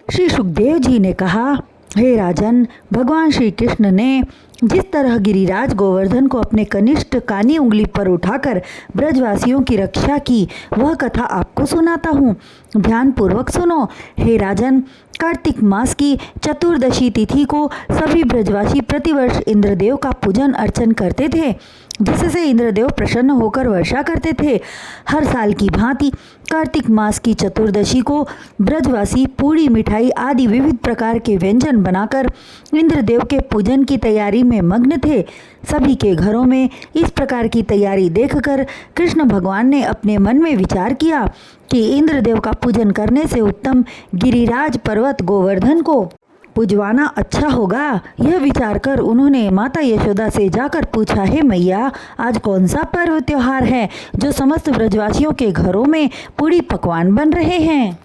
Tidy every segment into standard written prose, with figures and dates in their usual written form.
श्री सुखदेव जी ने कहा, हे राजन, भगवान श्री कृष्ण ने जिस तरह गिरिराज गोवर्धन को अपने कनिष्ठ कानी उंगली पर उठाकर ब्रजवासियों की रक्षा की, वह कथा आपको सुनाता हूँ। ध्यानपूर्वक सुनो। हे राजन, कार्तिक मास की चतुर्दशी तिथि को सभी ब्रजवासी प्रतिवर्ष इंद्रदेव का पूजन अर्चन करते थे, जिससे इंद्रदेव प्रसन्न होकर वर्षा करते थे। हर साल की भांति कार्तिक मास की चतुर्दशी को ब्रजवासी पूड़ी, मिठाई आदि विविध प्रकार के व्यंजन बनाकर इंद्रदेव के पूजन की तैयारी में मग्न थे। सभी के घरों में इस प्रकार की तैयारी देखकर कृष्ण भगवान ने अपने मन में विचार किया कि इंद्रदेव का पूजन करने से उत्तम गिरिराज पर्वत गोवर्धन को पुजवाना अच्छा होगा। यह विचार कर उन्होंने माता यशोदा से जाकर पूछा, हे मैया, आज कौन सा पर्व त्योहार है जो समस्त ब्रजवासियों के घरों में पूड़ी पकवान बन रहे हैं।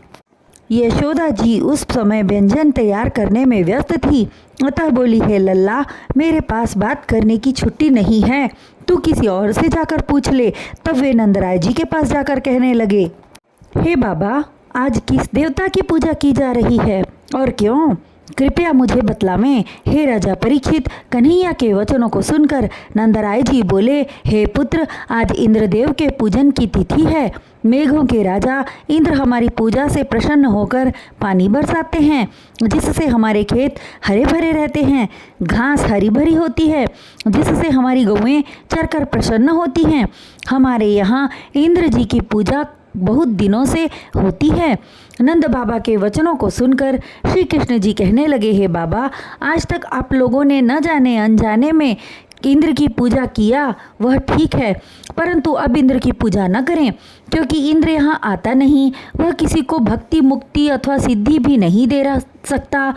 यशोदा जी उस समय व्यंजन तैयार करने में व्यस्त थी, अतः बोली, हे लल्ला, मेरे पास बात करने की छुट्टी नहीं है, तू किसी और से जाकर पूछ ले। तब वे नंदराय जी के पास जाकर कहने लगे, हे बाबा, आज किस देवता की पूजा की जा रही है और क्यों? कृपया मुझे बतलावें। हे राजा परीक्षित, कन्हैया के वचनों को सुनकर नंदराय जी बोले, हे पुत्र, आज इंद्रदेव के पूजन की तिथि है। मेघों के राजा इंद्र हमारी पूजा से प्रसन्न होकर पानी बरसाते हैं, जिससे हमारे खेत हरे भरे रहते हैं, घास हरी भरी होती है, जिससे हमारी गौएं चरकर प्रसन्न होती हैं। हमारे यहाँ इंद्र जी की पूजा बहुत दिनों से होती है। नंद बाबा के वचनों को सुनकर श्री कृष्ण जी कहने लगे, हे बाबा, आज तक आप लोगों ने न जाने अनजाने में इंद्र की पूजा किया, वह ठीक है, परंतु अब इंद्र की पूजा न करें, क्योंकि इंद्र यहाँ आता नहीं। वह किसी को भक्ति, मुक्ति अथवा सिद्धि भी नहीं दे सकता।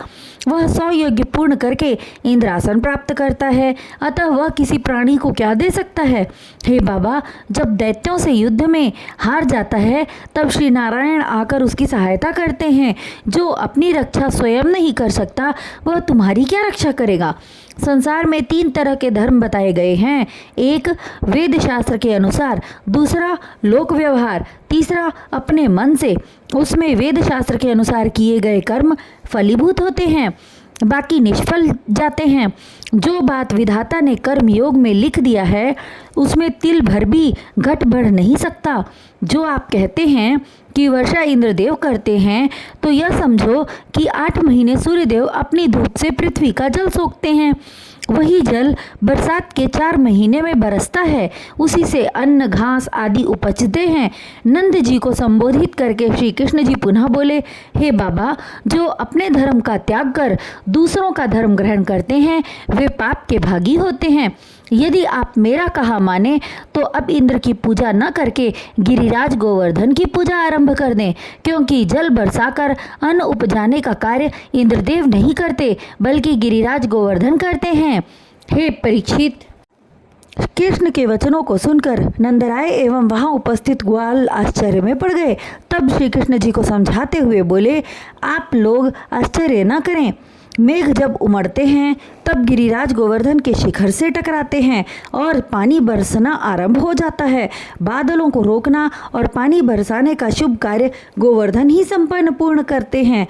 वह 100 यज्ञ पूर्ण करके इंद्रासन प्राप्त करता है, अतः वह किसी प्राणी को क्या दे सकता है। हे बाबा, जब दैत्यों से युद्ध में हार जाता है, तब श्री नारायण आकर उसकी सहायता करते हैं। जो अपनी रक्षा स्वयं नहीं कर सकता, वह तुम्हारी क्या रक्षा करेगा। संसार में 3 तरह के धर्म बताए गए हैं। एक, वेद शास्त्र के अनुसार, दूसरा लोक व्यवहार, तीसरा अपने मन से। उसमें वेद शास्त्र के अनुसार किए गए कर्म फलीभूत होते हैं, बाकी निष्फल जाते हैं। जो बात विधाता ने कर्म योग में लिख दिया है, उसमें तिल भर भी घट बढ़ नहीं सकता। जो आप कहते हैं कि वर्षा इंद्रदेव करते हैं, तो यह समझो कि 8 महीने सूर्यदेव अपनी धूप से पृथ्वी का जल सोखते हैं। वही जल बरसात के 4 महीने में बरसता है, उसी से अन्न, घास आदि उपजते हैं। नंद जी को संबोधित करके श्री कृष्ण जी पुनः बोले, हे बाबा, जो अपने धर्म का त्याग कर दूसरों का धर्म ग्रहण करते हैं, वे पाप के भागी होते हैं। यदि आप मेरा कहा माने तो अब इंद्र की पूजा न करके गिरिराज गोवर्धन की पूजा आरंभ कर दें, क्योंकि जल बरसाकर अन्न उपजाने का कार्य इंद्रदेव नहीं करते, बल्कि गिरिराज गोवर्धन करते हैं। हे परीक्षित, कृष्ण के वचनों को सुनकर नंदराय एवं वहां उपस्थित ग्वाल आश्चर्य में पड़ गए। तब श्री कृष्ण जी को समझाते हुए बोले, आप लोग आश्चर्य न करें। मेघ जब उमड़ते हैं, तब गिरिराज गोवर्धन के शिखर से टकराते हैं और पानी बरसना आरंभ हो जाता है। बादलों को रोकना और पानी बरसाने का शुभ कार्य गोवर्धन ही संपन्न पूर्ण करते हैं।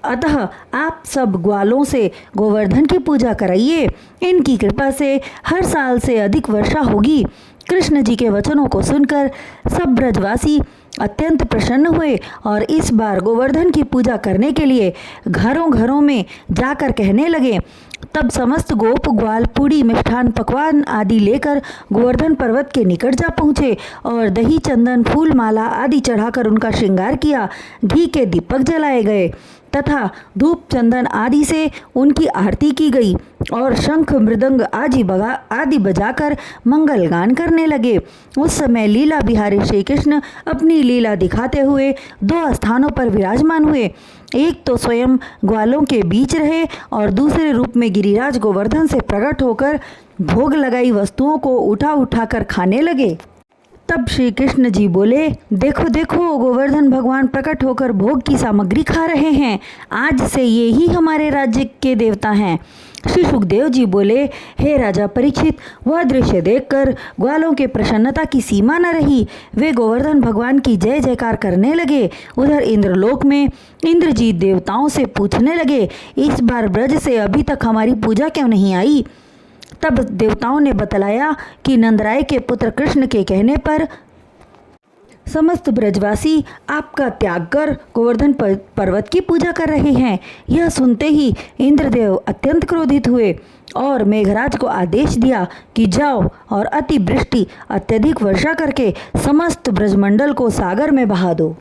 अतः आप सब ग्वालों से गोवर्धन की पूजा कराइए, इनकी कृपा से हर साल से अधिक वर्षा होगी। कृष्ण जी के वचनों को सुनकर सब ब्रजवासी अत्यंत प्रसन्न हुए और इस बार गोवर्धन की पूजा करने के लिए घरों घरों में जाकर कहने लगे। तब समस्त गोप ग्वाल पूड़ी, मिष्ठान, पकवान आदि लेकर गोवर्धन पर्वत के निकट जा पहुँचे और दही, चंदन, फूल, माला आदि चढ़ाकर उनका श्रृंगार किया। घी के दीपक जलाए गए तथा धूप, चंदन आदि से उनकी आरती की गई और शंख, मृदंग आदि बजाकर मंगल गान करने लगे। उस समय लीला बिहारी श्री कृष्ण अपनी लीला दिखाते हुए 2 स्थानों पर विराजमान हुए। एक तो स्वयं ग्वालों के बीच रहे और दूसरे रूप में गिरिराज गोवर्धन से प्रकट होकर भोग लगाई वस्तुओं को उठा उठा कर खाने लगे। तब श्री कृष्ण जी बोले, देखो देखो, गोवर्धन भगवान प्रकट होकर भोग की सामग्री खा रहे हैं। आज से ये ही हमारे राज्य के देवता हैं। श्री सुखदेव जी बोले, हे राजा परीक्षित, वह दृश्य देखकर ग्वालों के प्रसन्नता की सीमा न रही। वे गोवर्धन भगवान की जय जयकार करने लगे। उधर इंद्रलोक में इंद्रजीत देवताओं से पूछने लगे, इस बार ब्रज से अभी तक हमारी पूजा क्यों नहीं आई? तब देवताओं ने बतलाया कि नंदराय के पुत्र कृष्ण के कहने पर समस्त ब्रजवासी आपका त्याग कर गोवर्धन पर्वत की पूजा कर रहे हैं। यह सुनते ही इंद्रदेव अत्यंत क्रोधित हुए और मेघराज को आदेश दिया कि जाओ और अतिवृष्टि अत्यधिक वर्षा करके समस्त ब्रजमंडल को सागर में बहा दो।